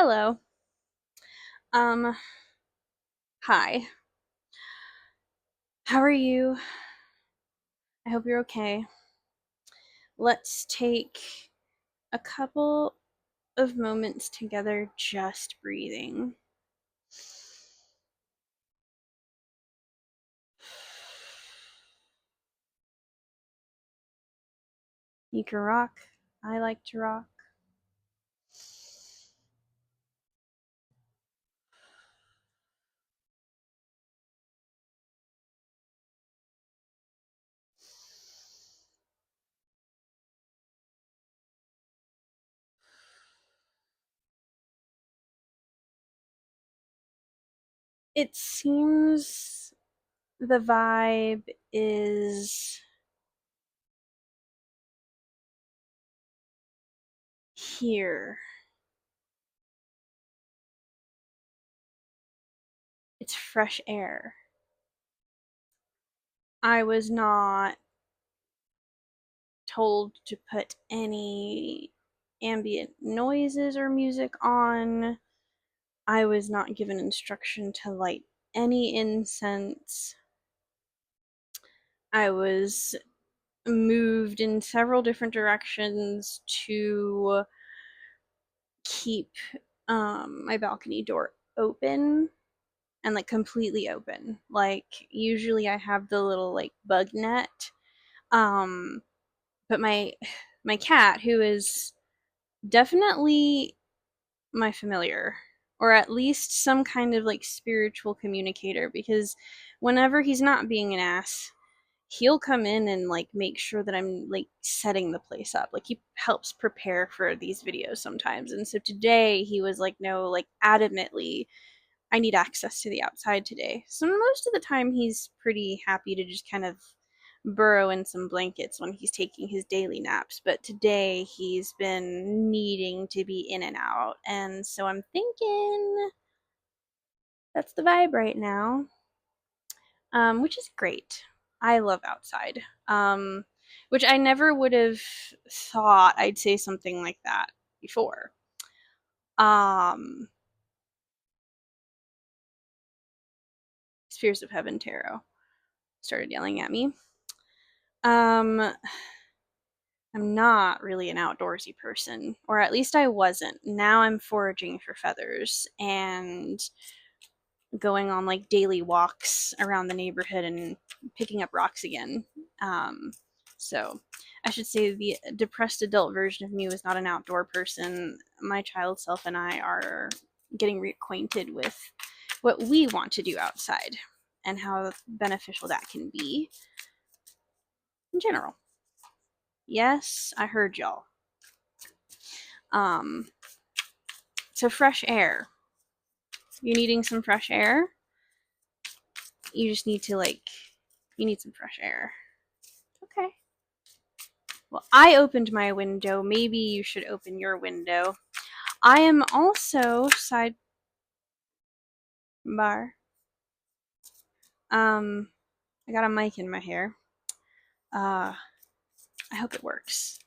Hello. Um, Hi. How are you? I hope you're okay. Let's take a couple of moments together just breathing. You can rock. I like to rock. It seems the vibe is here. It's fresh air. I was not told to put any ambient noises or music on. I was not given instruction to light any incense. I was moved in several different directions to keep my balcony door open and like completely open. Like usually I have the little like bug net. Um but my cat, who is definitely my familiar, or at least some kind of like spiritual communicator, because whenever he's not being an ass, he'll come in and like make sure that I'm like setting the place up. Like he helps prepare for these videos sometimes. And so today he was like, no, like adamantly, I need access to the outside today. So most of the time he's pretty happy to just kind of burrow in some blankets when he's taking his daily naps. But today he's been needing to be in and out. And so I'm thinking that's the vibe right now, which is great. I love outside, which I never would have thought I'd say something like that before. Um, Spheres of Heaven Tarot started yelling at me. Um, I'm not really an outdoorsy person, or at least I wasn't. Now I'm foraging for feathers and going on like daily walks around the neighborhood and picking up rocks again. Um, so I should say the depressed adult version of me was not an outdoor person. My child self and I are getting reacquainted with what we want to do outside and how beneficial that can be in general. Yes, I heard y'all. Um, so fresh air. You needing some fresh air? You just need to like, you need some fresh air. Okay. Well, I opened my window. Maybe you should open your window. I am also sidebar. I got a mic in my hair. Uh, I hope it works.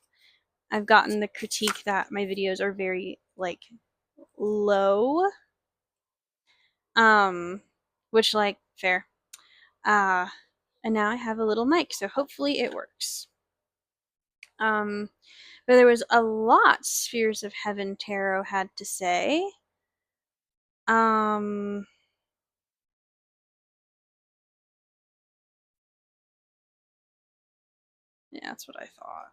I've gotten the critique that my videos are very like low. Um, which like fair. Uh, and now I have a little mic, so hopefully it works. But there was a lot Spheres of Heaven Tarot had to say. Um, yeah, that's what I thought.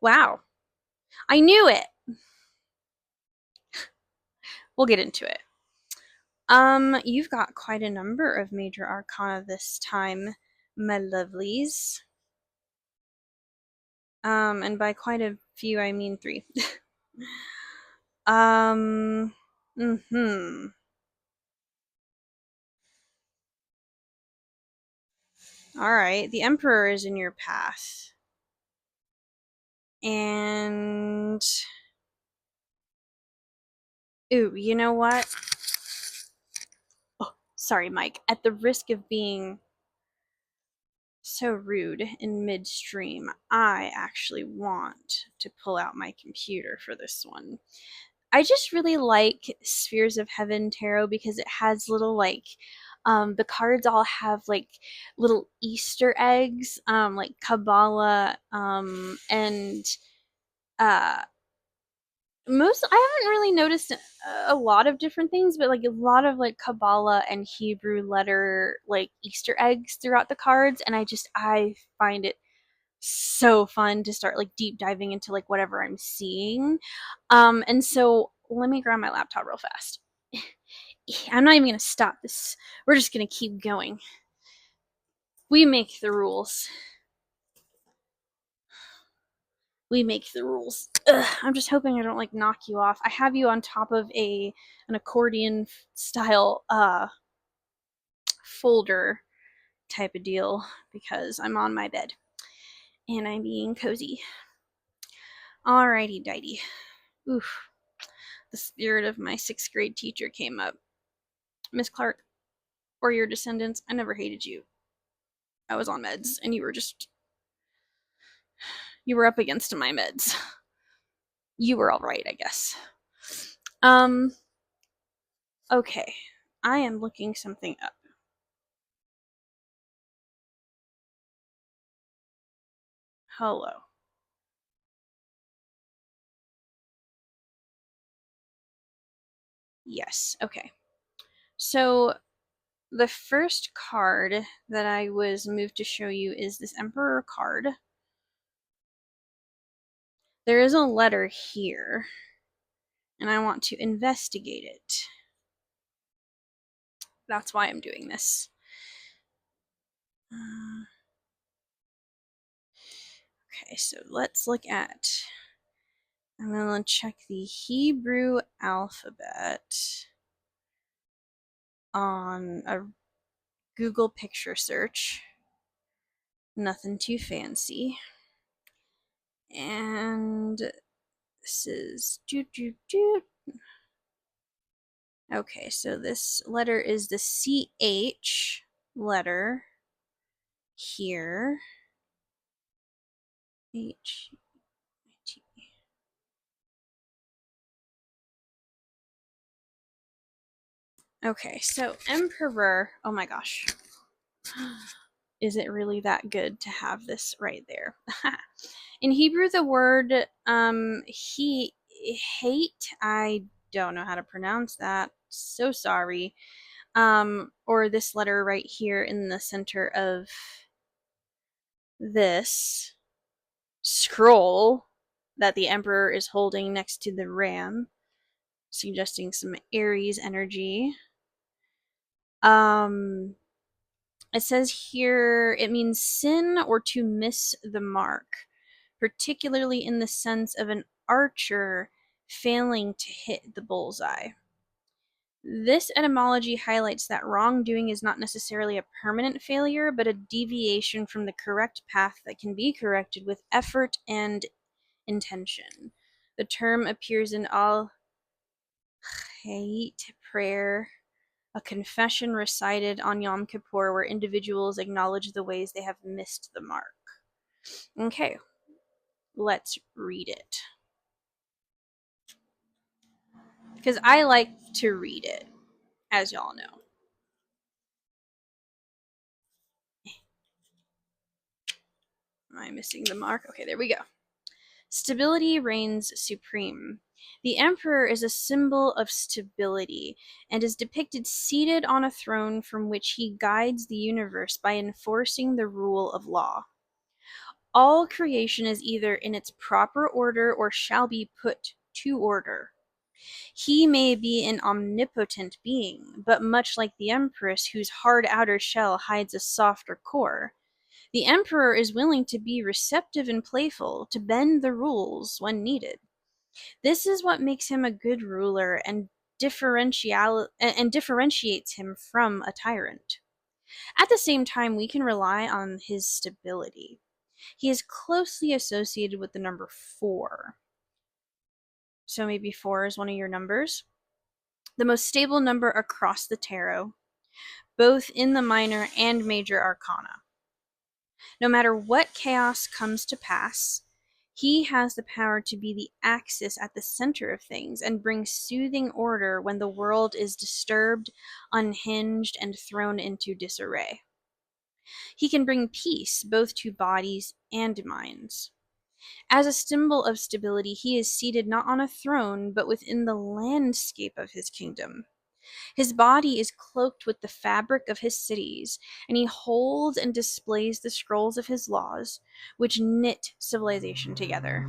Wow, I knew it. We'll get into it. You've got quite a number of major arcana this time, my lovelies. And by quite a few, I mean three. um, mm-hmm. All right, the Emperor is in your path. And, ooh, you know what? Oh, sorry, Mike. At the risk of being so rude in midstream. I actually want to pull out my computer for this one. I just really like Spheres of Heaven tarot because it has little like the cards all have like little Easter eggs, like Kabbalah, and uh most I haven't really noticed a lot of different things, but like a lot of like Kabbalah and Hebrew letter like Easter eggs throughout the cards, and I find it so fun to start like deep diving into like whatever I'm seeing. And so let me grab my laptop real fast. I'm not even gonna stop this. We're just gonna keep going. We make the rules. We make the rules. Ugh, I'm just hoping I don't like knock you off. I have you on top of an accordion style folder type of deal because I'm on my bed and I'm being cozy. Alrighty, dighty. Oof. The spirit of my sixth grade teacher came up. Miss Clark, or your descendants, I never hated you. I was on meds and you were up against my meds. You were all right, I guess. Um, okay. I am looking something up. Hello. Yes, okay. So the first card that I was moved to show you is this Emperor card. There is a letter here, and I want to investigate it. That's why I'm doing this. Okay, so let's look at. I'm going to check the Hebrew alphabet on a Google picture search. Nothing too fancy. And this is Okay, so this letter is the CH letter here. H T. Okay, so Emperor. Oh my gosh. Is it really that good to have this right there? In Hebrew, the word hate, I don't know how to pronounce that. So sorry. Or this letter right here in the center of this scroll that the emperor is holding next to the ram, suggesting some Aries energy. Um, it says here it means sin or to miss the mark, particularly in the sense of an archer failing to hit the bullseye. This etymology highlights that wrongdoing is not necessarily a permanent failure, but a deviation from the correct path that can be corrected with effort and intention. The term appears in Al Hayat prayer, a confession recited on Yom Kippur where individuals acknowledge the ways they have missed the mark. Okay, let's read it. Because I like to read it, as y'all know. Am I missing the mark? Okay, there we go. Stability reigns supreme. The emperor is a symbol of stability and is depicted seated on a throne from which he guides the universe by enforcing the rule of law. All creation is either in its proper order or shall be put to order. He may be an omnipotent being, but much like the empress whose hard outer shell hides a softer core, the emperor is willing to be receptive and playful, to bend the rules when needed. This is what makes him a good ruler and differentiates him from a tyrant. At the same time, we can rely on his stability. He is closely associated with the number 4. So maybe 4 is one of your numbers. The most stable number across the tarot, both in the minor and major arcana. No matter what chaos comes to pass, he has the power to be the axis at the center of things and bring soothing order when the world is disturbed, unhinged, and thrown into disarray. He can bring peace both to bodies and minds. As a symbol of stability, he is seated not on a throne, but within the landscape of his kingdom. His body is cloaked with the fabric of his cities, and he holds and displays the scrolls of his laws, which knit civilization together.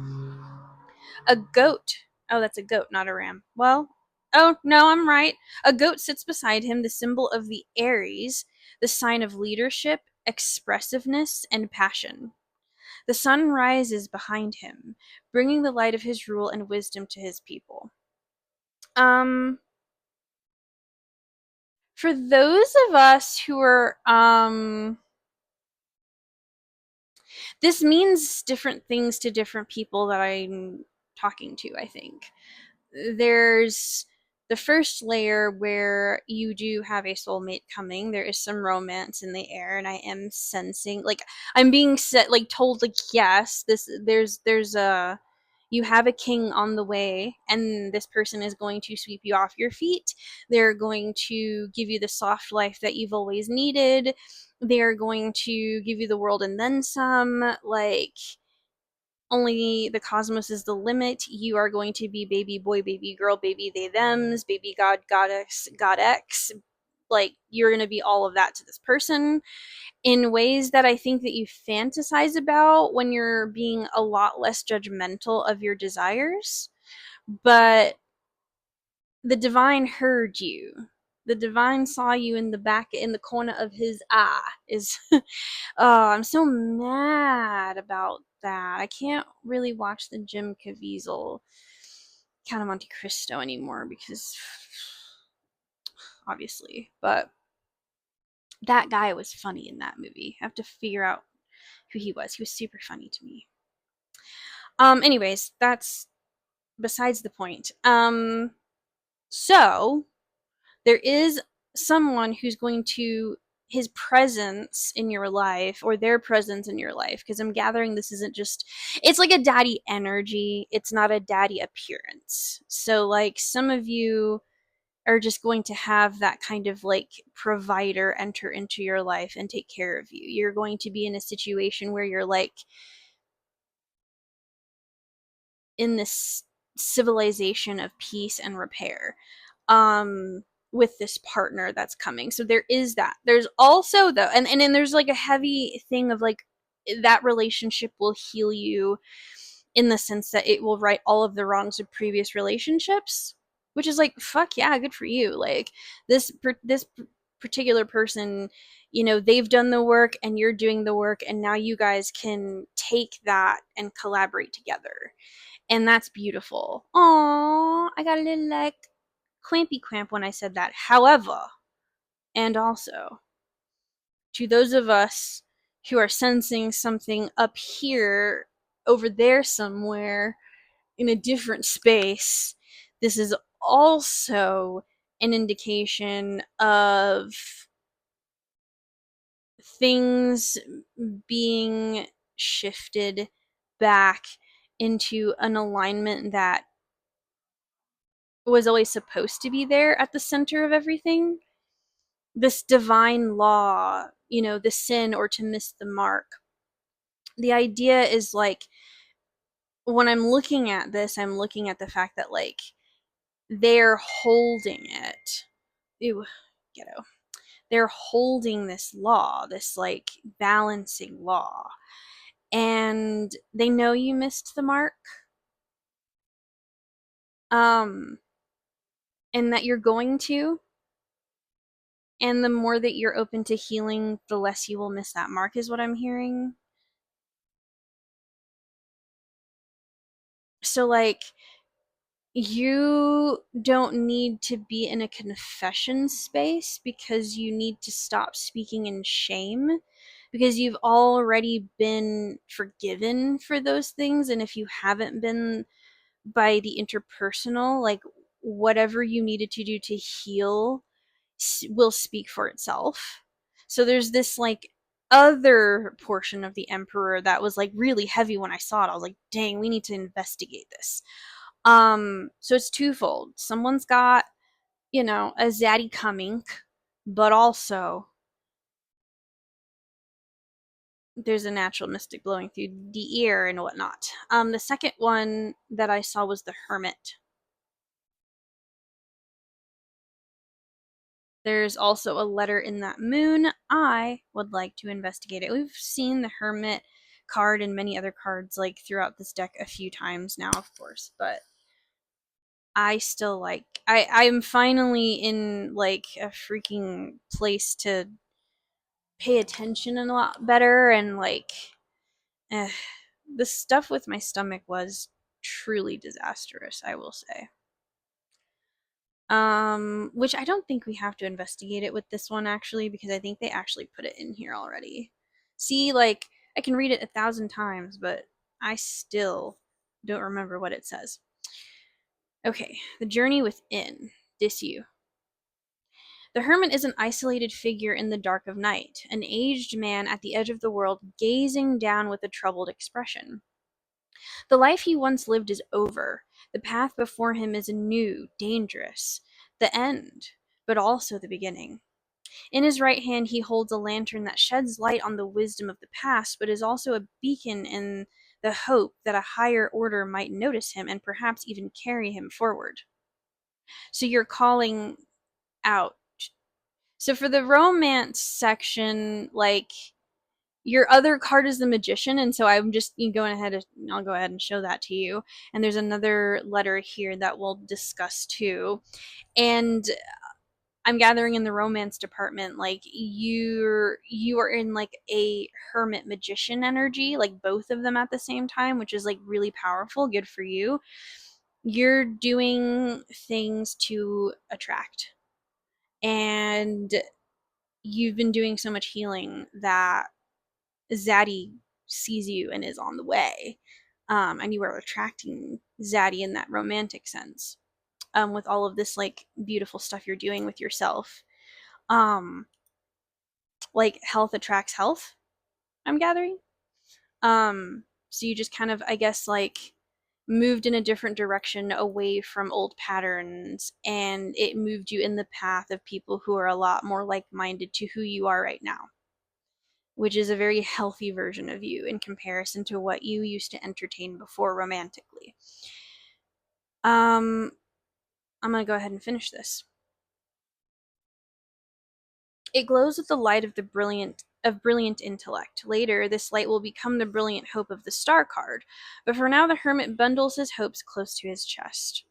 A goat. Oh, that's a goat, not a ram. Well, oh, no, I'm right. A goat sits beside him, the symbol of the Aries, the sign of leadership, expressiveness, and passion. The sun rises behind him, bringing the light of his rule and wisdom to his people. Um, for those of us who are, this means different things to different people that I'm talking to, I think. There's the first layer where you do have a soulmate coming. There is some romance in the air, and I am sensing, like, I'm being set, like, told, like, yes, there's a, you have a king on the way, and this person is going to sweep you off your feet. They're going to give you the soft life that you've always needed. They're going to give you the world and then some. Like, only the cosmos is the limit. You are going to be baby boy, baby girl, baby they thems, baby god, goddess, god X. Like, you're going to be all of that to this person in ways that I think that you fantasize about when you're being a lot less judgmental of your desires. But the divine heard you. The divine saw you in the back, in the corner of his eye. Is oh, I'm so mad about that. I can't really watch the Jim Caviezel Count of Monte Cristo anymore because obviously, but that guy was funny in that movie. I have to figure out who he was. He was super funny to me. Anyways, that's besides the point. So there is someone who's going to, his presence in your life, or their presence in your life, because I'm gathering this isn't just, it's like a daddy energy, it's not a daddy appearance. So like some of you are just going to have that kind of like provider enter into your life and take care of you. You're going to be in a situation where you're like in this civilization of peace and repair, with this partner that's coming. So there is that. There's also though, and then there's like a heavy thing of like that relationship will heal you in the sense that it will right all of the wrongs of previous relationships, which is like, fuck yeah, good for you. Like this particular person, you know, they've done the work and you're doing the work, and now you guys can take that and collaborate together, and that's beautiful. Aww, I got a little like clampy cramp when I said that. However, and also to those of us who are sensing something up here, over there somewhere, in a different space, this is also an indication of things being shifted back into an alignment that was always supposed to be there at the center of everything. This divine law, you know, the sin or to miss the mark. The idea is like, when I'm looking at this, I'm looking at the fact that like they're holding it. Ew, ghetto. They're holding this law, this like balancing law. And they know you missed the mark. Um, and that you're going to. And the more that you're open to healing, the less you will miss that mark, is what I'm hearing. So, like, you don't need to be in a confession space because you need to stop speaking in shame, because you've already been forgiven for those things. And if you haven't been by the interpersonal, like, whatever you needed to do to heal will speak for itself. So there's this like other portion of the emperor that was like really heavy when I saw it. I was like, dang, we need to investigate this. So it's twofold. Someone's got, a zaddy coming, but also there's a natural mystic blowing through the ear and whatnot. The second one that I saw was the hermit. There's also a letter in that moon. I would like to investigate it. We've seen the hermit card and many other cards like throughout this deck a few times now, of course, but I still like I'm finally in like a freaking place to pay attention a lot better and like eh, the stuff with my stomach was truly disastrous, I will say. Which I don't think we have to investigate it with this one actually, because I think they actually put it in here already. See, like, I can read it 1,000 times, but I still don't remember what it says. Okay, the journey within. Dis you. The hermit is an isolated figure in the dark of night, an aged man at the edge of the world, gazing down with a troubled expression. The life he once lived is over. The path before him is new, dangerous. The end, but also the beginning. In his right hand, he holds a lantern that sheds light on the wisdom of the past, but is also a beacon in the hope that a higher order might notice him and perhaps even carry him forward. So you're calling out. So for the romance section, like, your other card is the magician, and so I'm just going ahead. I'll go ahead and show that to you. And there's another letter here that we'll discuss too. And I'm gathering in the romance department, like you are in like a hermit magician energy, like both of them at the same time, which is like really powerful. Good for you. You're doing things to attract, and you've been doing so much healing that Zaddy sees you and is on the way. And you are attracting Zaddy in that romantic sense. With all of this like beautiful stuff you're doing with yourself. Um, like health attracts health, I'm gathering. So you just kind of, I guess, like moved in a different direction away from old patterns, and it moved you in the path of people who are a lot more like-minded to who you are right now, which is a very healthy version of you in comparison to what you used to entertain before romantically. I'm gonna go ahead and finish this. It glows with the light of the brilliant intellect. Later, this light will become the brilliant hope of the star card, but for now the hermit bundles his hopes close to his chest.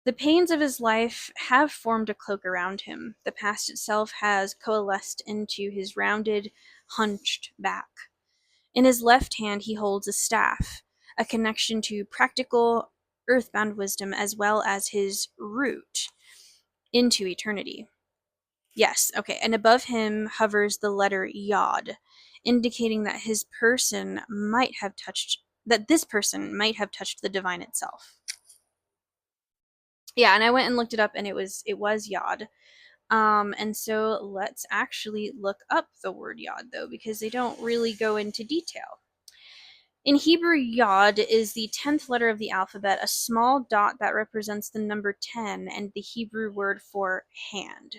The pains of his life have formed a cloak around him. The past itself has coalesced into his rounded, hunched back. In his left hand he holds a staff, a connection to practical, earthbound wisdom as well as his root into eternity. Yes, okay. And above him hovers the letter Yod, indicating that this person might have touched the divine itself. Yeah, and I went and looked it up and it was Yod. And so let's actually look up the word Yod though, because they don't really go into detail. In Hebrew, Yod is the 10th letter of the alphabet, a small dot that represents the number 10 and the Hebrew word for hand.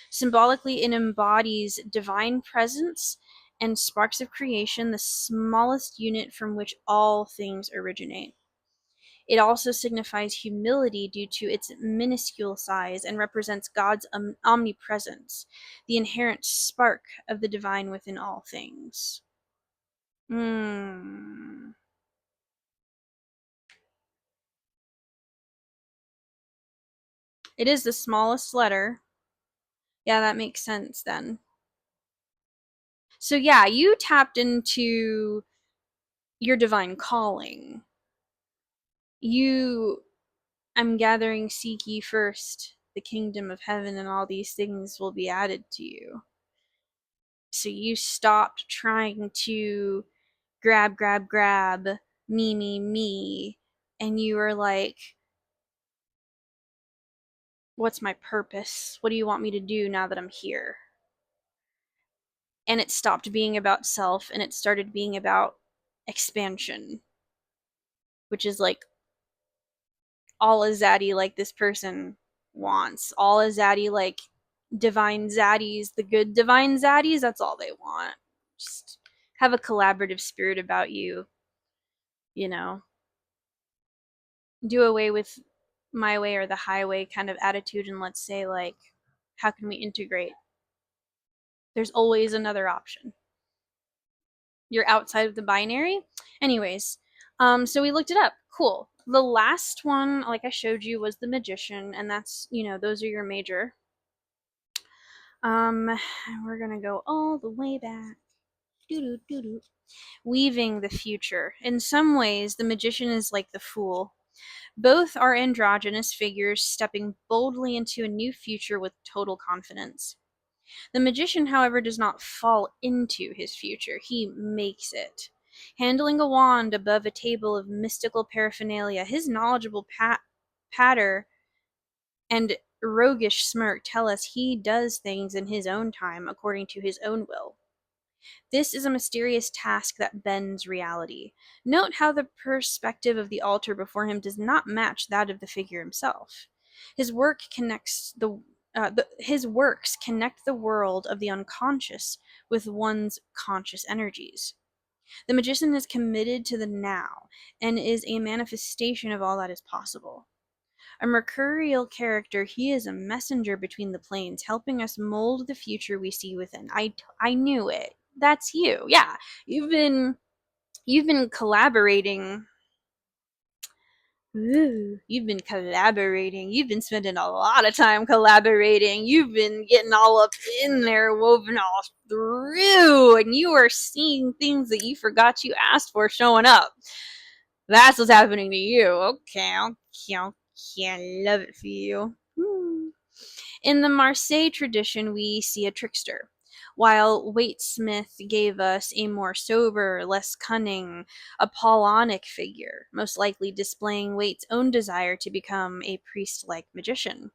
Symbolically, it embodies divine presence and sparks of creation, the smallest unit from which all things originate. It also signifies humility due to its minuscule size and represents God's omnipresence, the inherent spark of the divine within all things. Hmm. It is the smallest letter. Yeah, that makes sense then. So yeah, you tapped into your divine calling. You, I'm gathering, seek ye first the kingdom of heaven, and all these things will be added to you. So you stopped trying to grab, me, and you were like, what's my purpose? What do you want me to do now that I'm here? and it stopped being about self and it started being about expansion, which is like all a zaddy like this person wants. All a zaddy like divine zaddies, the good divine zaddies, that's all they want. Just have a collaborative spirit about you, you know. Do away with my way or the highway kind of attitude and let's say like how can we integrate? There's always another option. You're outside of the binary. Anyways, so we looked it up. Cool. The last one, like I showed you, was the magician, and that's, you know, those are your major. We're gonna go all the way back. Doo-doo, doo-doo. Weaving the future. In some ways, the magician is like the fool. Both are androgynous figures stepping boldly into a new future with total confidence. The magician, however, does not fall into his future, he makes it. Handling a wand above a table of mystical paraphernalia, his knowledgeable patter and roguish smirk tell us he does things in his own time according to his own will. This is a mysterious task that bends reality. Note how the perspective of the altar before him does not match that of the figure himself. His work connects his works connect the world of the unconscious with one's conscious energies. The magician is committed to the now and is a manifestation of all that is possible. A mercurial character, he is a messenger between the planes, helping us mold the future we see within. I knew it. That's you. Yeah. You've been collaborating. Ooh, you've been collaborating. You've been spending a lot of time collaborating. You've been getting all up in there, woven all through, and you are seeing things that you forgot you asked for showing up. That's what's happening to you. Okay, okay, okay. I love it for you. In the Marseille tradition, we see a trickster, while Waite-Smith gave us a more sober, less cunning, Apollonic figure, most likely displaying Waite's own desire to become a priest-like magician.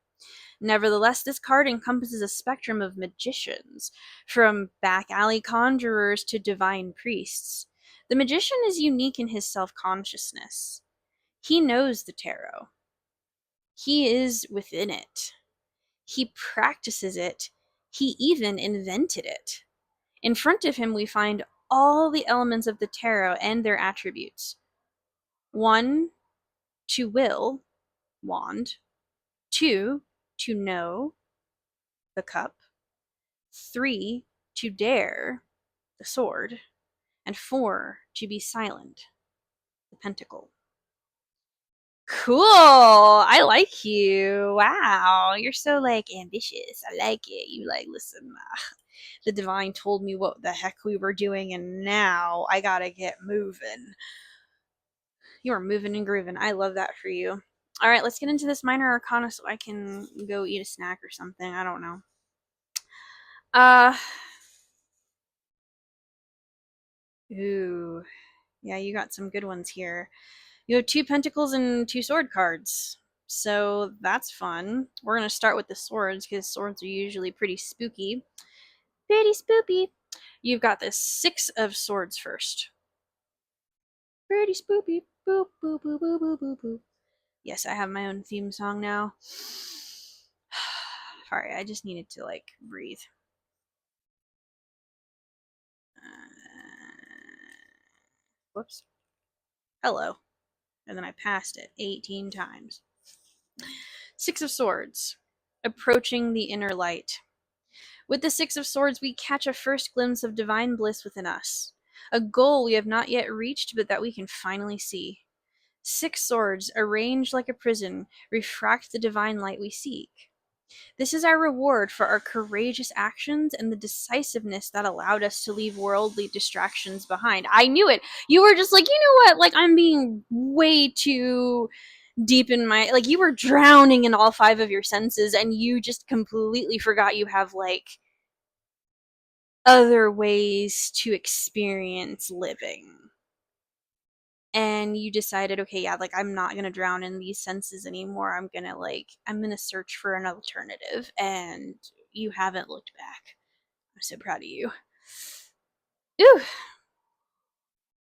Nevertheless, this card encompasses a spectrum of magicians, from back alley conjurers to divine priests. The magician is unique in his self-consciousness. He knows the tarot. He is within it. He practices it. He even invented it. In front of him, we find all the elements of the tarot and their attributes. 1, to will, wand. 2, to know, the cup. 3, to dare, the sword. And 4, to be silent, the pentacle. Cool. I like you. Wow. You're so like ambitious. I like it. You like, listen, the divine told me what the heck we were doing, and now I gotta get moving. You are moving and grooving. I love that for you. All right, let's get into this minor arcana so I can go eat a snack or something. I don't know. Uh, ooh, yeah, you got some good ones here. You have 2 pentacles and 2 sword cards. So that's fun. We're going to start with the swords because swords are usually pretty spooky. Pretty spooky. You've got the 6 of swords first. Pretty spooky. Boop, boop, boop, boop, boop, boop, boop. Yes, I have my own theme song now. Sorry, I just needed to, like, breathe. Whoops. Hello. And then I passed it 18 times. 6 of swords. Approaching the inner light. With the 6 of swords, we catch a first glimpse of divine bliss within us. A goal we have not yet reached, but that we can finally see. 6 swords, arranged like a prison, refract the divine light we seek. This is our reward for our courageous actions and the decisiveness that allowed us to leave worldly distractions behind. I knew it. You were just like, you know what? Like, I'm being way too deep in my, like, you were drowning in all 5 of your senses and you just completely forgot you have, like, other ways to experience living. And you decided, okay, yeah, like, I'm not gonna drown in these senses anymore. I'm gonna search for an alternative, and you haven't looked back. I'm so proud of you. Ooh.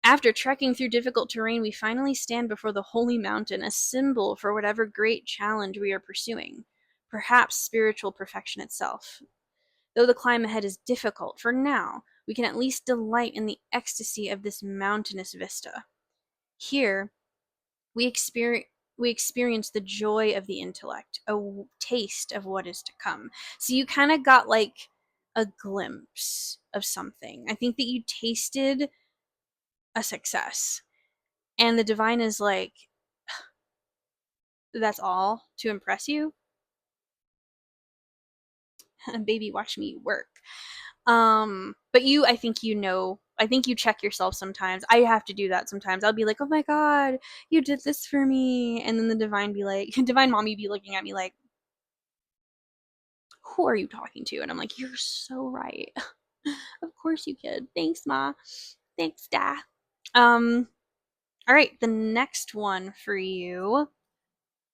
After trekking through difficult terrain, we finally stand before the holy mountain, a symbol for whatever great challenge we are pursuing, perhaps spiritual perfection itself. Though the climb ahead is difficult, for now, we can at least delight in the ecstasy of this mountainous vista. Here, we experience the joy of the intellect, a taste of what is to come. So you kind of got like a glimpse of something. I think that you tasted a success. And the divine is like, that's all to impress you? Baby, watch me work. But you, I think you know, I think you check yourself sometimes. I have to do that sometimes. I'll be like, oh my God, you did this for me. And then the divine be like, divine mommy be looking at me like, who are you talking to? And I'm like, you're so right. Of course you could. Thanks, Ma. Thanks, Da. Um, all right, the next one for you,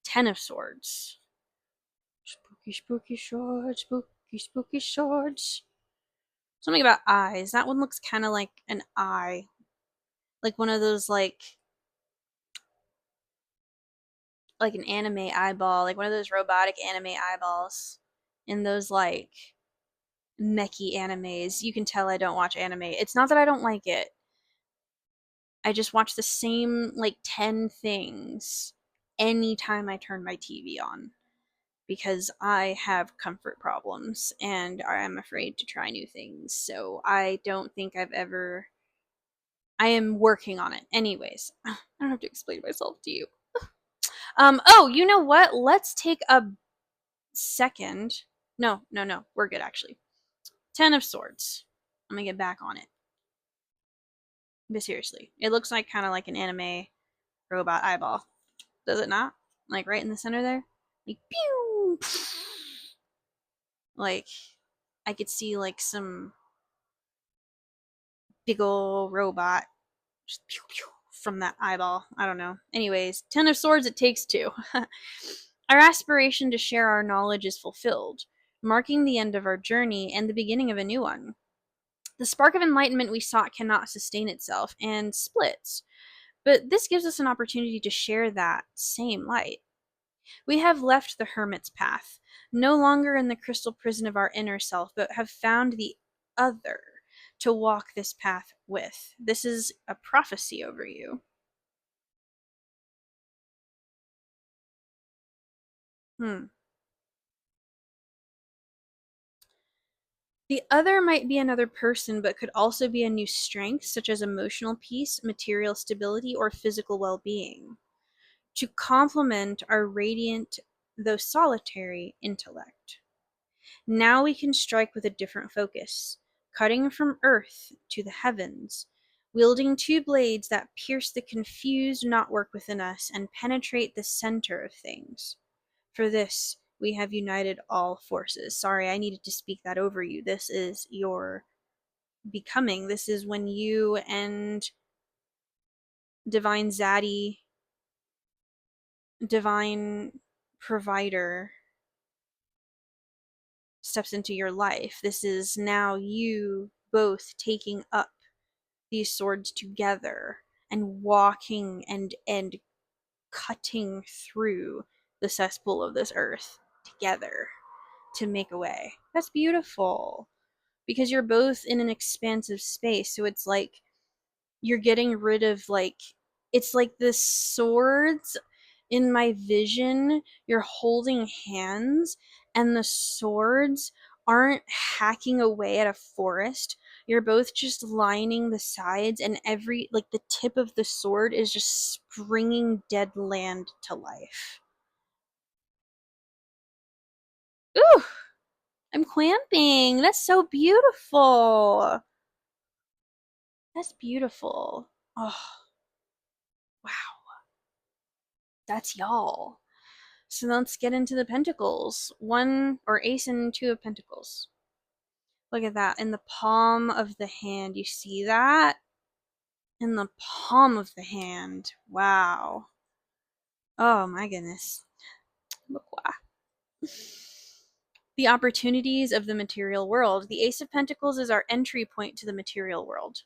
Ten of Swords. Spooky, spooky swords, spooky, spooky swords. Something about eyes. That one looks kind of like an eye. Like one of those, like an anime eyeball. Like one of those robotic anime eyeballs. In those, like, mechy animes. You can tell I don't watch anime. It's not that I don't like it. I just watch the same, like, 10 things anytime I turn my TV on. Because I have comfort problems and I'm afraid to try new things. So I don't think I've ever. I am working on it. Anyways, I don't have to explain myself to you. Oh, you know what? Let's take a second. No, no, no. We're good actually. Ten of Swords. I'm gonna get back on it. But seriously, it looks like kind of like an anime robot eyeball. Does it not? Like right in the center there? Like pew! Like I could see like some big ol' robot just pew pew from that eyeball. I don't know. Anyways, Ten of Swords, it takes two. Our aspiration to share our knowledge is fulfilled, marking the end of our journey and the beginning of a new one. The spark of enlightenment we sought cannot sustain itself and splits, but this gives us an opportunity to share that same light. We have left the hermit's path, no longer in the crystal prison of our inner self, but have found the other to walk this path with. This is a prophecy over you. Hmm. The other might be another person, but could also be a new strength, such as emotional peace, material stability, or physical well being, to complement our radiant, though solitary, intellect. Now we can strike with a different focus, cutting from earth to the heavens, wielding two blades that pierce the confused knotwork within us and penetrate the center of things. For this, we have united all forces. Sorry, I needed to speak that over you. This is your becoming. This is when you and Divine Zaddy, Divine Provider, steps into your life. This is now you both taking up these swords together and walking and cutting through the cesspool of this earth together to make a way. That's beautiful because you're both in an expansive space. So it's like you're getting rid of, like, it's like the swords in my vision. You're holding hands and the swords aren't hacking away at a forest. You're both just lining the sides, and every, like, the tip of the sword is just springing dead land to life. Ooh, I'm clamping. That's so beautiful. That's beautiful. Oh, wow. That's y'all. So let's get into the pentacles. One, or ace and two of pentacles. Look at that. In the palm of the hand. You see that? In the palm of the hand. Wow. Oh my goodness. Look, wow. The opportunities of the material world. The Ace of Pentacles is our entry point to the material world.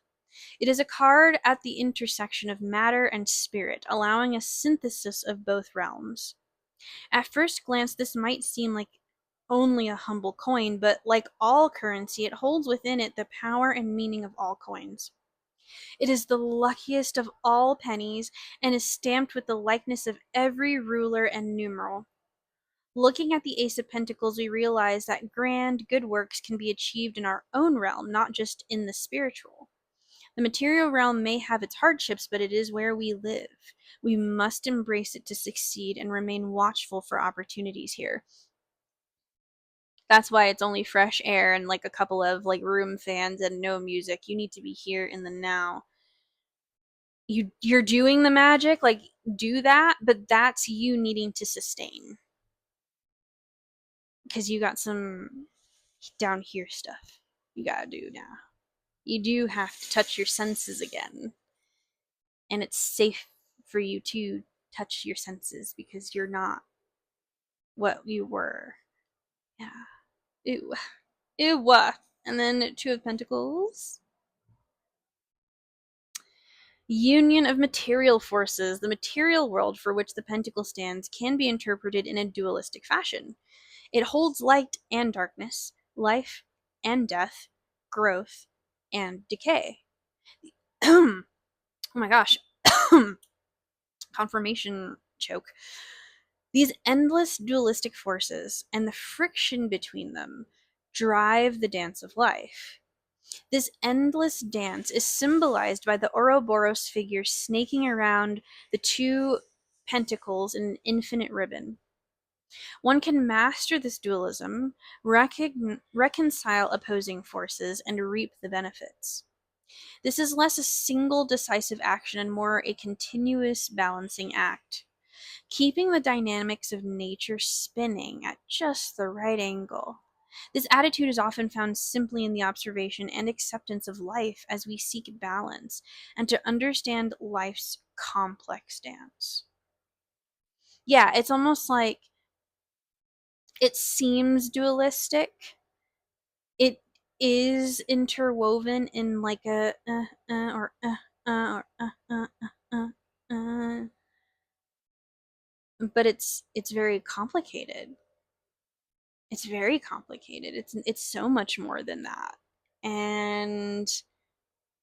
It is a card at the intersection of matter and spirit, allowing a synthesis of both realms. At first glance, this might seem like only a humble coin, but like all currency, it holds within it the power and meaning of all coins. It is the luckiest of all pennies and is stamped with the likeness of every ruler and numeral. Looking at the Ace of Pentacles, we realize that grand, good works can be achieved in our own realm, not just in the spiritual. The material realm may have its hardships, but it is where we live. We must embrace it to succeed and remain watchful for opportunities here. That's why it's only fresh air and like a couple of like room fans and no music. You need to be here in the now. You're doing the magic, like do that, but that's you needing to sustain because you got some down here stuff you gotta do now. You do have to touch your senses again, and it's safe for you to touch your senses because you're not what you were. Yeah. Ew. Ew. And then Two of Pentacles. Union of material forces. The material world for which the pentacle stands can be interpreted in a dualistic fashion. It holds light and darkness, life and death, growth and decay. Oh my gosh. Confirmation choke. These endless dualistic forces and the friction between them drive the dance of life. This endless dance is symbolized by the Ouroboros figure snaking around the two pentacles in an infinite ribbon. One can master this dualism, reconcile opposing forces, and reap the benefits. This is less a single decisive action and more a continuous balancing act, keeping the dynamics of nature spinning at just the right angle. This attitude is often found simply in the observation and acceptance of life as we seek balance and to understand life's complex dance. Yeah, it's almost like it seems dualistic. It is interwoven in like a or but it's very complicated. It's very complicated. It's so much more than that. And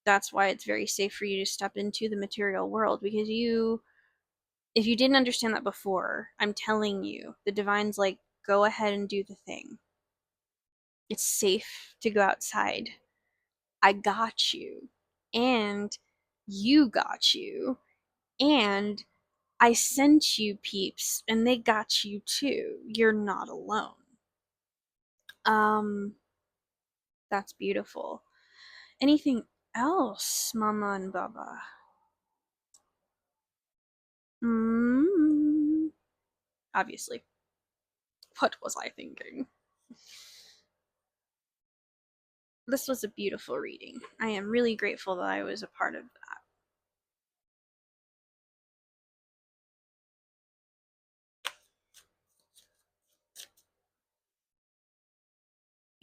that's why it's very safe for you to step into the material world because if you didn't understand that before, I'm telling you, the divine's like, go ahead and do the thing. It's safe to go outside. I got you. And you got you. And I sent you peeps and they got you too. You're not alone. Um that's beautiful. Anything else, Mama and Baba? Mm, obviously. What was I thinking? This was a beautiful reading. I am really grateful that I was a part of that.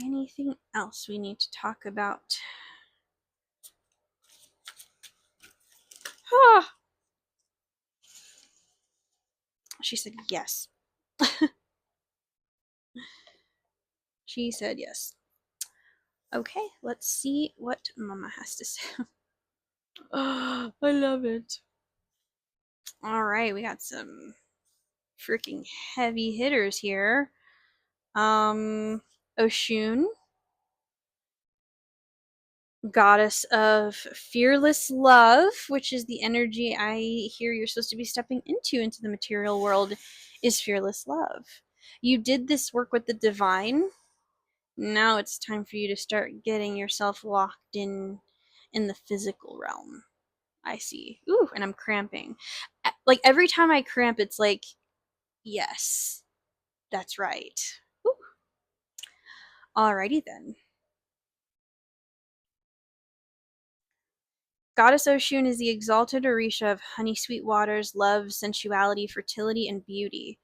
Anything else we need to talk about? Ah, she said yes. She said yes. Okay, let's see what Mama has to say. Oh, I love it. All right, we got some freaking heavy hitters here. Oshun, goddess of fearless love, which is the energy I hear you're supposed to be stepping into the material world, is fearless love. You did this work with the divine. Now it's time for you to start getting yourself locked in the physical realm. I see. Ooh, and I'm cramping. Like every time I cramp, it's like, yes, that's right. Ooh. Alrighty then. Goddess Oshun is the exalted Orisha of honey sweet waters, love, sensuality, fertility, and beauty.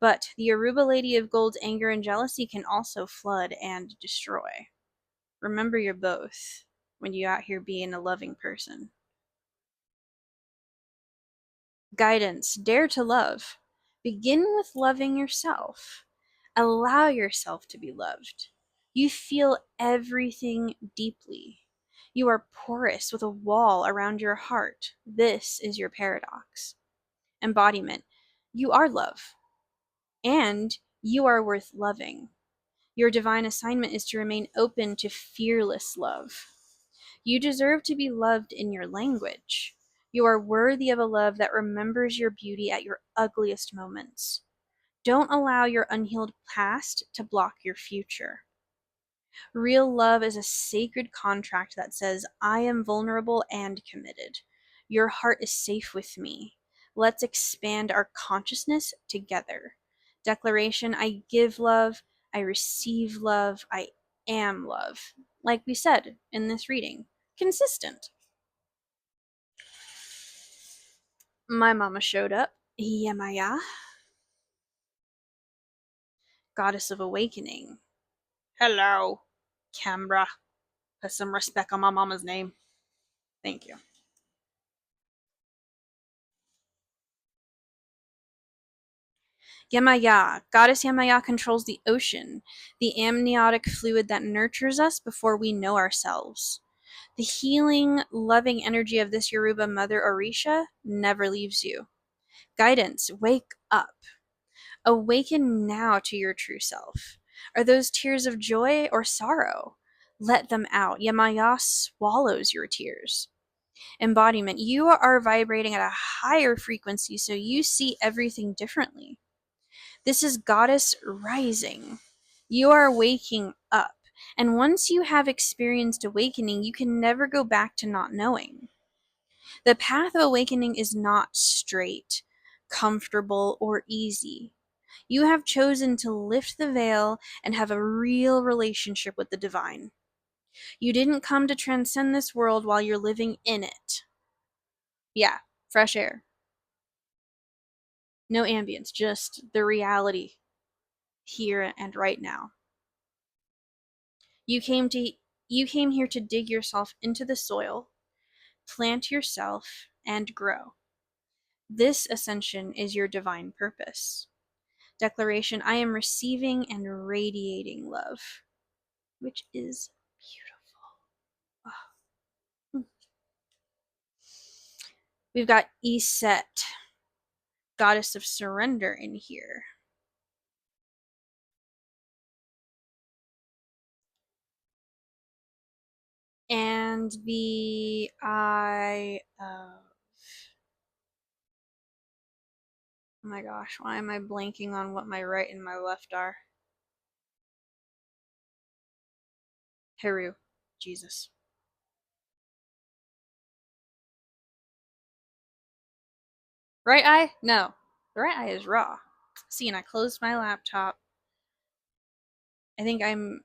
But the Aruba Lady of Gold's anger and jealousy can also flood and destroy. Remember you're both when you out here being a loving person. Guidance. Dare to love. Begin with loving yourself. Allow yourself to be loved. You feel everything deeply. You are porous with a wall around your heart. This is your paradox. Embodiment. You are love, and you are worth loving. Your divine assignment is to remain open to fearless love. You deserve to be loved in your language. You are worthy of a love that remembers your beauty at your ugliest moments. Don't allow your unhealed past to block your future. Real love is a sacred contract that says, I am vulnerable and committed. Your heart is safe with me. Let's expand our consciousness together. Declaration, I give love, I receive love, I am love. Like we said in this reading, consistent. My mama showed up. Yemaya, goddess of awakening. Hello, Canberra. Put some respect on my mama's name. Thank you. Yemaya. Goddess Yemaya controls the ocean, the amniotic fluid that nurtures us before we know ourselves. The healing, loving energy of this Yoruba mother Orisha never leaves you. Guidance, wake up. Awaken now to your true self. Are those tears of joy or sorrow? Let them out. Yemaya swallows your tears. Embodiment, you are vibrating at a higher frequency, so you see everything differently. This is goddess rising. You are waking up. And once you have experienced awakening, you can never go back to not knowing. The path of awakening is not straight, comfortable, or easy. You have chosen to lift the veil and have a real relationship with the divine. You didn't come to transcend this world while you're living in it. Yeah, fresh air. No ambience, just the reality here and right now. You came to you came here to dig yourself into the soil, plant yourself, and grow. This ascension is your divine purpose. Declaration, I am receiving and radiating love, which is beautiful. Oh. We've got Iset, goddess of surrender, in here. And the eye of, oh my gosh, why am I blanking on what my right and my left are? Heru, Jesus. Right eye? No. The right eye is raw. See, and I closed my laptop. I think I'm.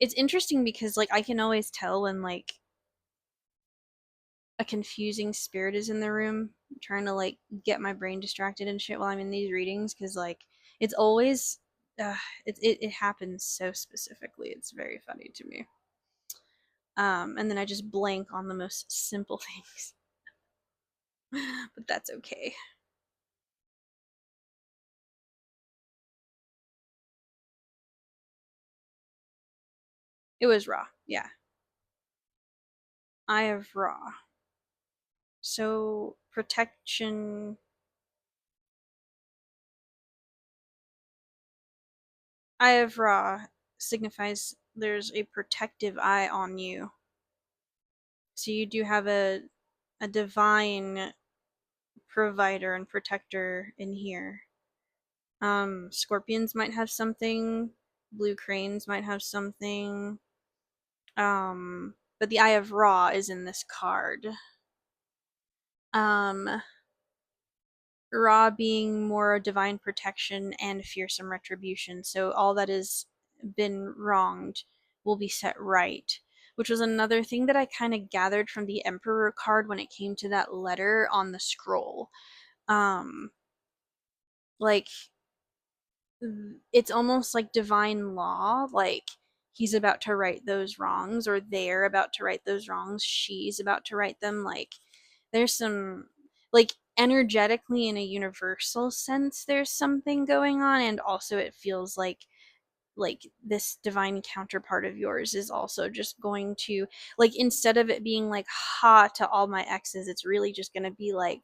It's interesting because, like, I can always tell when, like, a confusing spirit is in the room trying to, like, get my brain distracted and shit while I'm in these readings because, like, it's always. It happens so specifically. It's very funny to me. And then I just blank on the most simple things. But that's okay. It was raw. Yeah. Eye of Raw. So, protection. Eye of Ra signifies there's a protective eye on you. So you do have a divine provider and protector in here. Scorpions might have something. Blue cranes might have something. But the Eye of Ra is in this card. Ra being more divine protection and fearsome retribution. So all that has been wronged will be set right. Which was another thing that I kind of gathered from the Emperor card when it came to that letter on the scroll. Like, it's almost like divine law, like he's about to right those wrongs, or they're about to right those wrongs, she's about to right them. Like there's some, like, energetically in a universal sense there's something going on, and also it feels like this divine counterpart of yours is also just going to, like, instead of it being like ha to all my exes, it's really just going to be like,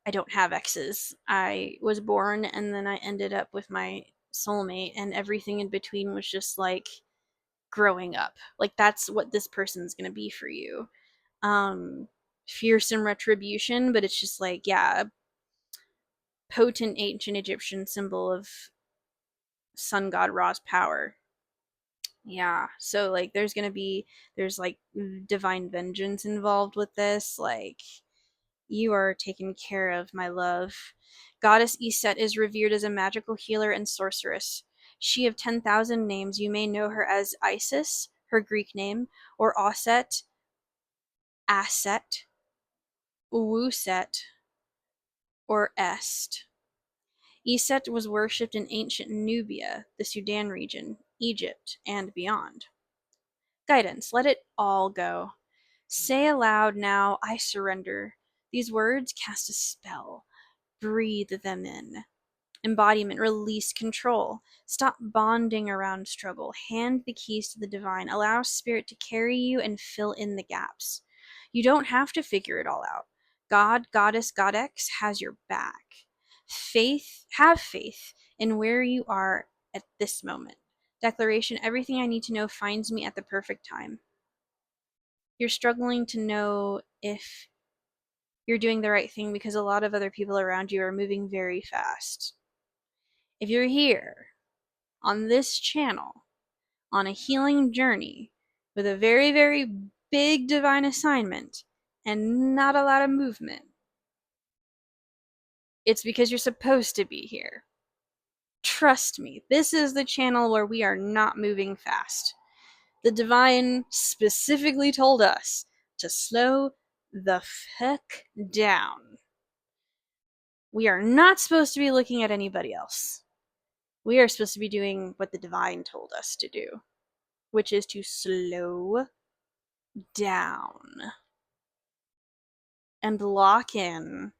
I don't have exes. I was born and then I ended up with my soulmate, and everything in between was just like growing up. Like that's what this person's going to be for you. Um Fearsome retribution, but it's just like, yeah, a potent ancient Egyptian symbol of sun god Ra's power. Yeah. So like there's like divine vengeance involved with this. Like, you are taken care of, my love. Goddess Iset is revered as a magical healer and sorceress. She of 10,000 names, you may know her as Isis, her Greek name, or Auset, Aset, Wuset, or Est. Iset was worshipped in ancient Nubia, the Sudan region, Egypt, and beyond. Guidance, let it all go. Say aloud now, I surrender. These words cast a spell. Breathe them in. Embodiment, release control. Stop bonding around struggle. Hand the keys to the divine. Allow spirit to carry you and fill in the gaps. You don't have to figure it all out. God, Goddess, Godex has your back. Have faith in where you are at this moment. Declaration, everything I need to know finds me at the perfect time. You're struggling to know if you're doing the right thing because a lot of other people around you are moving very fast. If you're here on this channel on a healing journey with a very, very big divine assignment and not a lot of movement, it's because you're supposed to be here. Trust me, this is the channel where we are not moving fast. The divine specifically told us to slow the fuck down. We are not supposed to be looking at anybody else. We are supposed to be doing what the divine told us to do, which is to slow down and lock in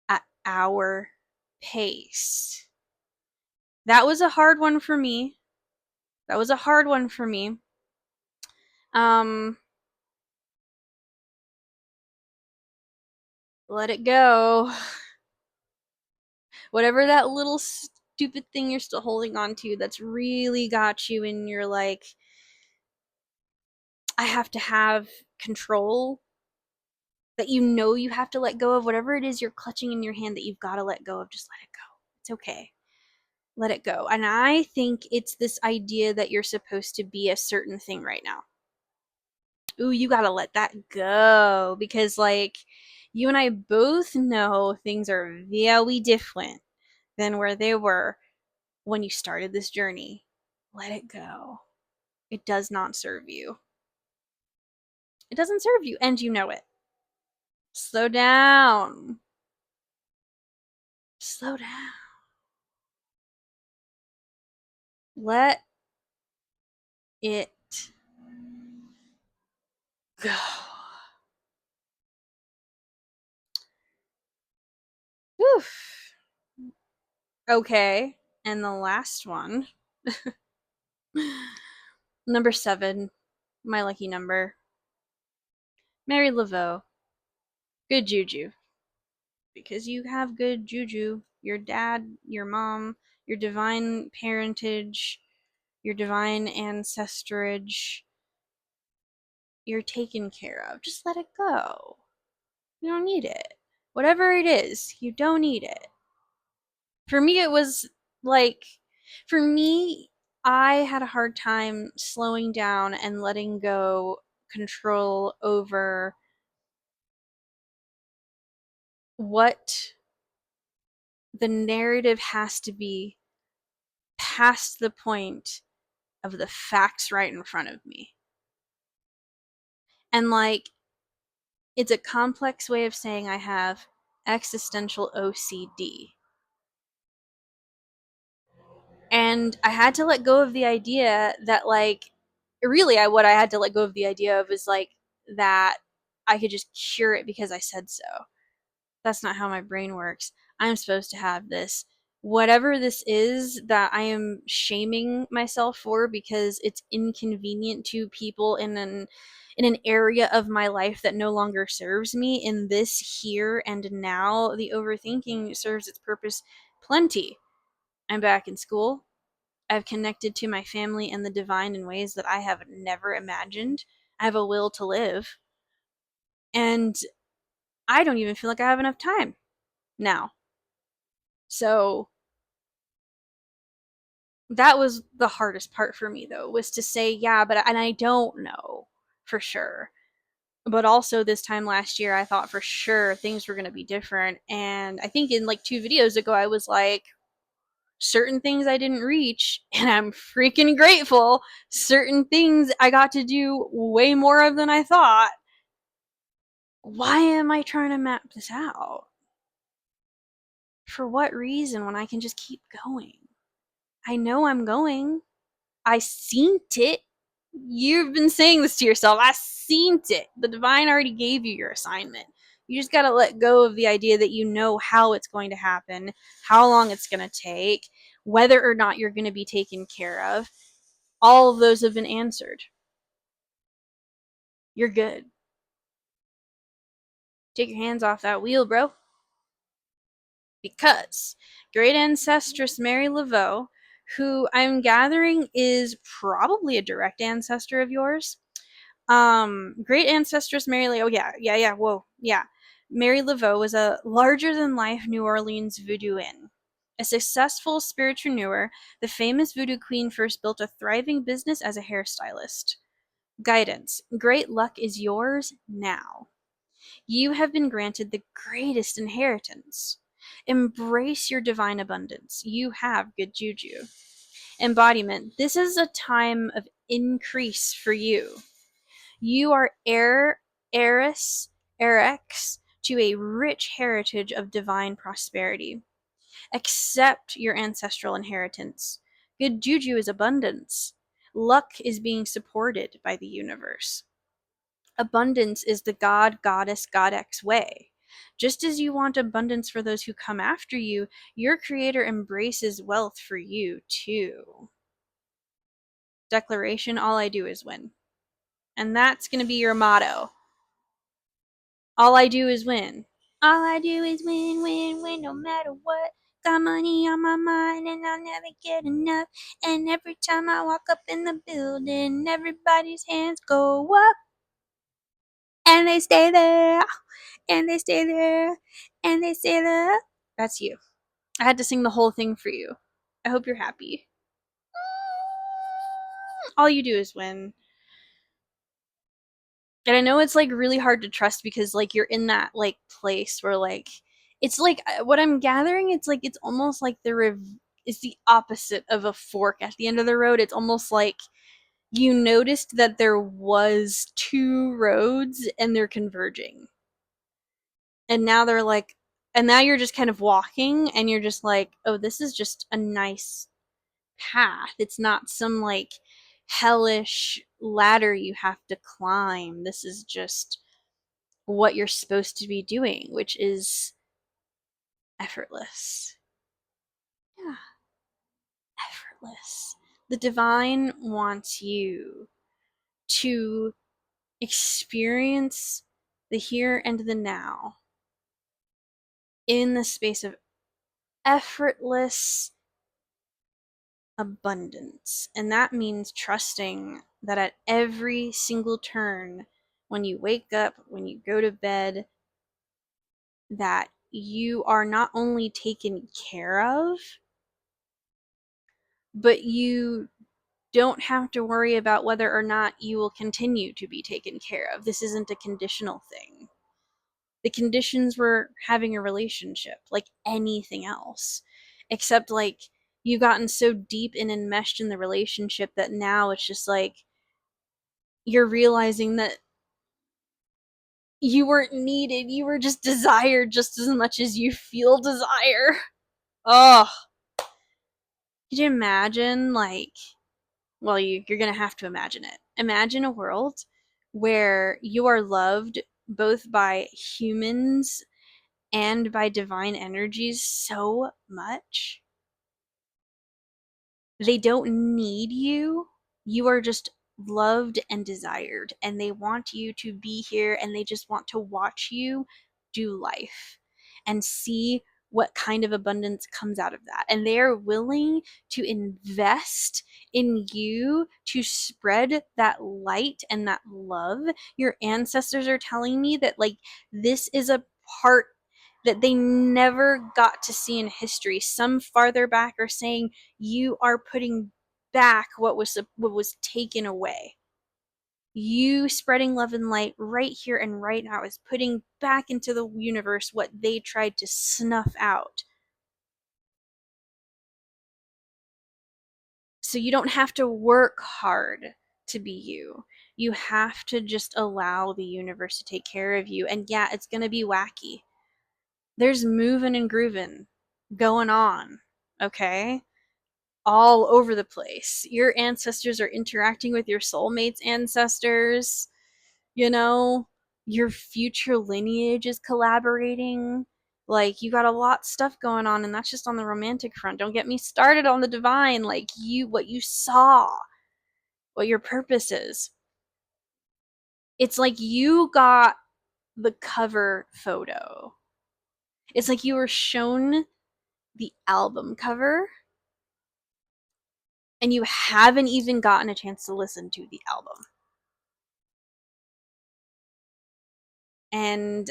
at our pace. That was a hard one for me. That was a hard one for me. Um, Let it go. Whatever that little stupid thing you're still holding on to that's really got you, and you're like, I have to have control, that you know you have to let go of, whatever it is you're clutching in your hand that you've got to let go of, just let it go. It's okay. Let it go. And I think it's this idea that you're supposed to be a certain thing right now. Ooh, you got to let that go, because like you and I both know things are very different than where they were when you started this journey. Let it go. It does not serve you. It doesn't serve you, and you know it. Slow down. Slow down. Let it go. Oof. Okay. And the last one, number 7, my lucky number. Mary Laveau. Good juju. Because you have good juju. Your dad, your mom, your divine parentage, your divine ancestrage, you're taken care of. Just let it go. You don't need it. Whatever it is, you don't need it. For me, it was like, for me, I had a hard time slowing down and letting go control over what the narrative has to be past the point of the facts right in front of me. And like, it's a complex way of saying I have existential OCD. And I had to let go of the idea that, like, really, what I had to let go of the idea of is like that I could just cure it because I said so. That's not how my brain works. I'm supposed to have this. Whatever this is that I am shaming myself for because it's inconvenient to people in an area of my life that no longer serves me, in this here and now, the overthinking serves its purpose plenty. I'm back in school. I've connected to my family and the divine in ways that I have never imagined. I have a will to live. And I don't even feel like I have enough time now. So that was the hardest part for me, though, was to say, yeah, but, and I don't know for sure. But also, this time last year, I thought for sure things were going to be different. And I think in like 2 videos ago, I was like, certain things I didn't reach, and I'm freaking grateful. Certain things I got to do way more of than I thought. Why am I trying to map this out? For what reason when I can just keep going? I know I'm going. I seen it. You've been saying this to yourself. I seen it. The divine already gave you your assignment. You just got to let go of the idea that you know how it's going to happen, how long it's going to take, whether or not you're going to be taken care of. All of those have been answered. You're good. Take your hands off that wheel, bro. Because great ancestress Mary Laveau, who I'm gathering is probably a direct ancestor of yours. Great ancestress Mary Laveau, whoa. Mary Laveau was a larger than life New Orleans voodoo-in. A successful spiritueneur, the famous voodoo queen first built a thriving business as a hairstylist. Guidance. Great luck is yours now. You have been granted the greatest inheritance. Embrace your divine abundance. You have good juju. Embodiment. This is a time of increase for you. You are heiress to a rich heritage of divine prosperity. Accept your ancestral inheritance. Good juju is abundance. Luck is being supported by the universe. Abundance is the God, Goddess, Godex way. Just as you want abundance for those who come after you, your Creator embraces wealth for you too. Declaration, all I do is win. And that's going to be your motto. All I do is win. All I do is win, win, win, no matter what. Got money on my mind and I'll never get enough. And every time I walk up in the building, everybody's hands go up. And they stay there. And they stay there. And they stay there. That's you. I had to sing the whole thing for you. I hope you're happy. All you do is win. And I know it's like really hard to trust because like you're in that like place where like it's like what I'm gathering, it's like it's almost like it's the opposite of a fork at the end of the road. It's almost like you noticed that there was two roads and they're converging. And now they're like, and now you're just kind of walking and you're just like, oh, this is just a nice path. It's not some like hellish ladder you have to climb. This is just what you're supposed to be doing, which is effortless. Yeah, effortless. The divine wants you to experience the here and the now in the space of effortless abundance. And that means trusting that at every single turn, when you wake up, when you go to bed, that you are not only taken care of, but you don't have to worry about whether or not you will continue to be taken care of. This isn't a conditional thing. The conditions were having a relationship, like anything else, except like you've gotten so deep and enmeshed in the relationship that now it's just like you're realizing that you weren't needed. You were just desired just as much as you feel desire. Oh, Could you imagine, like, well, you're gonna have to imagine it. Imagine a world where you are loved both by humans and by divine energies so much they don't need you. You are just loved and desired, and they want you to be here, and they just want to watch you do life and see what kind of abundance comes out of that. And they are willing to invest in you to spread that light and that love. Your ancestors are telling me that, like, this is a part that they never got to see in history. Some farther back are saying you are putting back what was taken away. You spreading love and light right here and right now is putting back into the universe what they tried to snuff out. So you don't have to work hard to be you. You have to just allow the universe to take care of you. And yeah, it's going to be wacky. There's moving and grooving going on, okay? All over the place. Your ancestors are interacting with your soulmate's ancestors, you know, your future lineage is collaborating. Like, you got a lot of stuff going on, and that's just on the romantic front. Don't get me started on the divine, like what you saw, what your purpose is. It's like you got the cover photo. It's like you were shown the album cover and you haven't even gotten a chance to listen to the album. And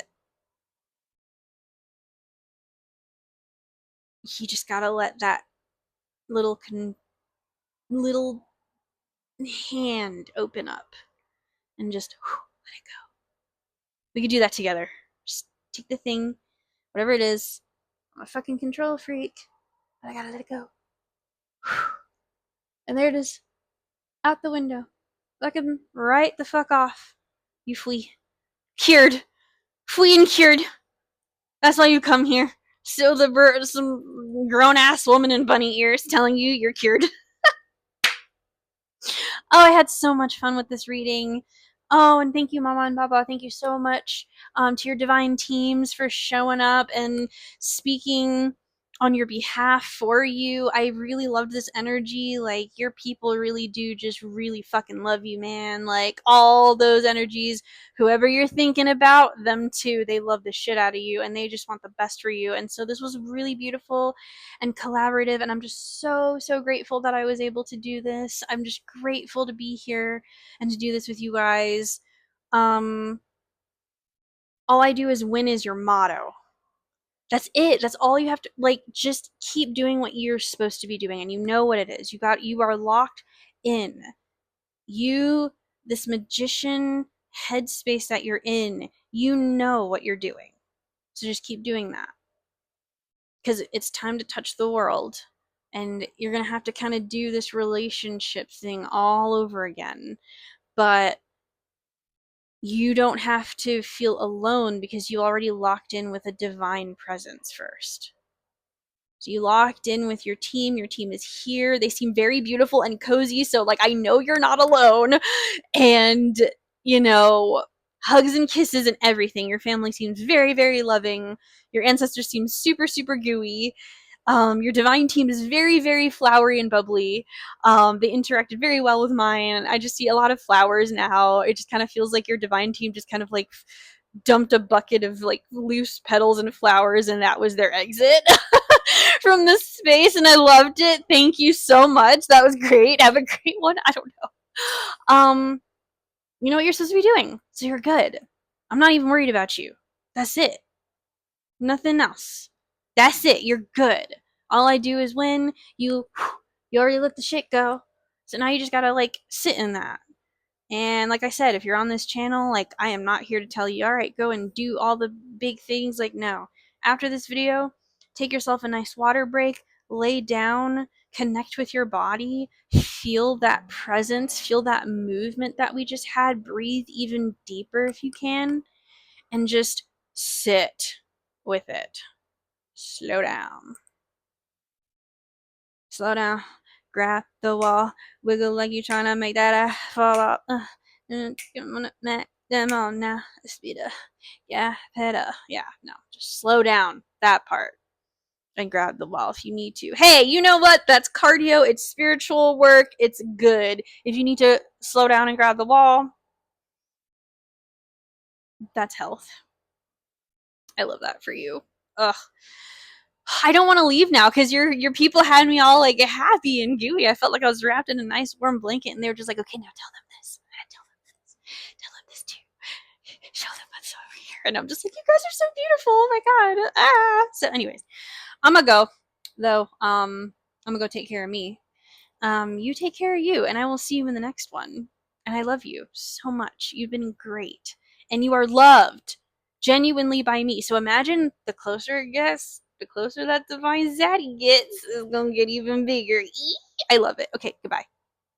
you just gotta let that little hand open up and just let it go. We could do that together. Just take the thing, whatever it is. I'm a fucking control freak, but I gotta let it go. And there it is, out the window. Fucking right the fuck off. You flee. Cured. Flee and cured. That's why you come here. So some grown ass woman in bunny ears telling you you're cured. Oh, I had so much fun with this reading. Oh, and thank you, Mama and Papa. Thank you so much to your divine teams for showing up and speaking on your behalf for you. I really loved this energy. Like, your people really do just really fucking love you, man. Like, all those energies, whoever you're thinking about, them too, they love the shit out of you and they just want the best for you. And so this was really beautiful and collaborative, and I'm just so grateful that I was able to do this. I'm just grateful to be here and to do this with you guys. um all I do is win is your motto. That's it. That's all you have to, like, just keep doing what you're supposed to be doing, and you know what it is. You are locked in. You, this magician headspace that you're in, you know what you're doing. So just keep doing that, because it's time to touch the world, and you're going to have to kind of do this relationship thing all over again. But you don't have to feel alone because you already locked in with a divine presence first. So you locked in with your team. Your team is here. They seem very beautiful and cozy. So, like, I know you're not alone. And, you know, hugs and kisses and everything. Your family seems very loving. Your ancestors seem super gooey. Your divine team is very flowery and bubbly. They interacted very well with mine. I just see a lot of flowers now. It just kind of feels like your divine team just kind of like dumped a bucket of like loose petals and flowers, and that was their exit from this space. And I loved it. Thank you so much. That was great. Have a great one. I don't know. You know what you're supposed to be doing, so you're good. I'm not even worried about you. That's it. Nothing else. That's it. You're good. All I do is win. You already let the shit go. So now you just gotta, like, sit in that. And like I said, if you're on this channel, like, I am not here to tell you, all right, go and do all the big things. Like, no. After this video, take yourself a nice water break, lay down, connect with your body, feel that presence, feel that movement that we just had, breathe even deeper if you can, and just sit with it. Slow down. Slow down. Grab the wall. Wiggle like you're trying to make that fall off. I'm gonna make them all now. Speed up. Yeah, pedal. Yeah, no. Just slow down that part and grab the wall if you need to. Hey, you know what? That's cardio. It's spiritual work. It's good. If you need to slow down and grab the wall, that's health. I love that for you. Ugh. I don't want to leave now because your people had me all like happy and gooey. I felt like I was wrapped in a nice warm blanket, and they were just like, "Okay, now tell them this. Tell them this too. Show them what's over here." And I'm just like, "You guys are so beautiful. Oh my god!" So, anyways, I'm gonna go though. I'm gonna go take care of me. You take care of you, and I will see you in the next one. And I love you so much. You've been great, and you are loved genuinely by me. So imagine the closer it gets, the closer that divine zaddy gets, is gonna get even bigger. I love it. Okay, goodbye.